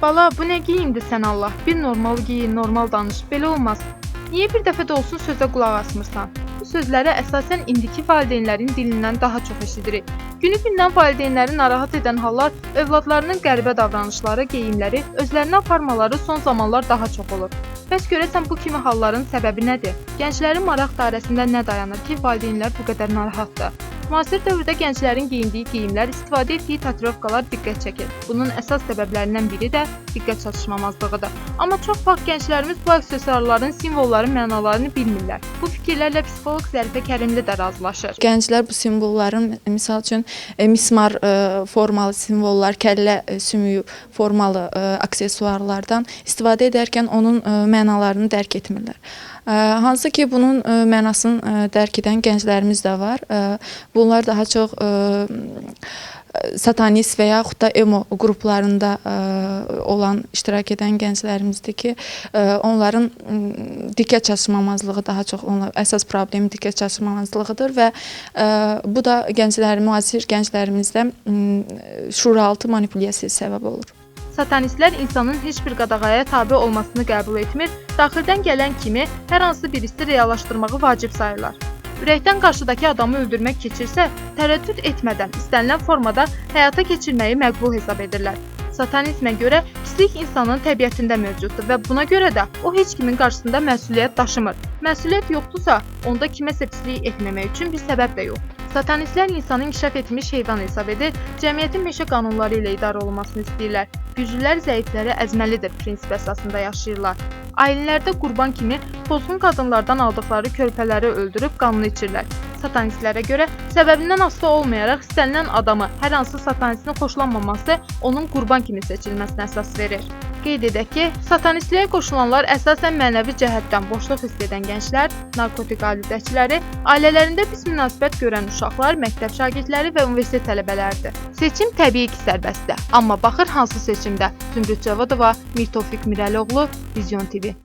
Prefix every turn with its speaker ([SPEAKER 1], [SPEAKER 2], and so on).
[SPEAKER 1] Bala, bu nə geyimdir sən Allah? Bir normal giyin, normal danış. Belə olmaz. Niyə bir dəfə də olsun sözə qulaq asmırsan? Bu sözləri əsasən indiki valideynlərin dilindən daha çox eşidirik. Günü-gündən valideynləri narahat edən hallar övladlarının qəribə davranışları, geyimləri, özlərinə aparmaları son zamanlar daha çox olur. Bəs görəsən bu kimi halların səbəbi nədir? Gənclərin maraq dairəsində nə dayanır ki, valideynlər bu qədər narahatdır? Müasir dövrdə gənclərin geyindiyi geyimlər, istifadə etdiyi tatuировkalar diqqət çəkir. Bunun əsas səbəblərindən biri də diqqət çatışmamazlığıdır. Amma çox vaxt gənclərimiz bu aksesuarların, simvolların mənalarını bilmirlər. Bu fikirlərlə psixoloq Zərifə Kərimli də razılaşır.
[SPEAKER 2] Gənclər bu simvolların, misal üçün mismar formalı simvollar, kəllə sümüyü formalı aksesuarlardan istifadə edərkən onun mənalarını dərk etmirlər. Hansı ki, bunun mənasını dərk edən gənclərimiz də var. Bunlar daha çox satanist və yaxud da emo qruplarında olan, iştirak edən gənclərimizdir ki, onların diqqət çatışmamazlığı daha çox, əsas problemi diqqət çatışmamazlığıdır və bu da müasir gənclərimizdə şuuraltı manipulyasiyaya səbəb olur.
[SPEAKER 1] Satanistlər insanın heç bir qadağaya tabe olmasını qəbul etmir, daxildən gələn kimi hər hansı birisi reallaşdırmağı vacib sayırlar. Ürəkdən qarşıdakı adamı öldürmək keçirsə, tərəddüd etmədən istənilən formada həyata keçirməyi məqbul hesab edirlər. Satanizmə görə pislik insanın təbiətində mövcuddur və buna görə də o heç kimin qarşısında məsuliyyət daşımır. Məsuliyyət yoxdursa, onda kiməsə pislik etməmək üçün bir səbəb də yoxdur. Satanistlər insanı inkişaf etmiş heyvan hesab edir, cəmiyyətin meşə qanunları ilə idarə olunmasını istəyirlər. Güclülər zəifləri əzməlidir prinsip əsasında yaşayırlar. Ailələrdə qurban kimi pozğun qadınlardan aldıqları körpələri öldürüb qanını içirlər. Satanistlərə görə səbəbindən asılı olmayaraq istənilən adamı hər hansı satanistin xoşlanmaması onun qurban kimi seçilməsinə əsas verir. Qeyd edək ki, satanistliyə qoşulanlar əsasən mənəvi cəhətdən boşluq hiss edən gənclər, narkotik alüdəçiləri, ailələrində pis münasibət görən uşaqlar, məktəb şagirdləri və universitet tələbələridir. Seçim təbii ki, sərbəstdir, amma baxır hansı seçimdə? Zümrüd Cavadova, Mir Tofiq Mirəlioğlu, Vizyon TV.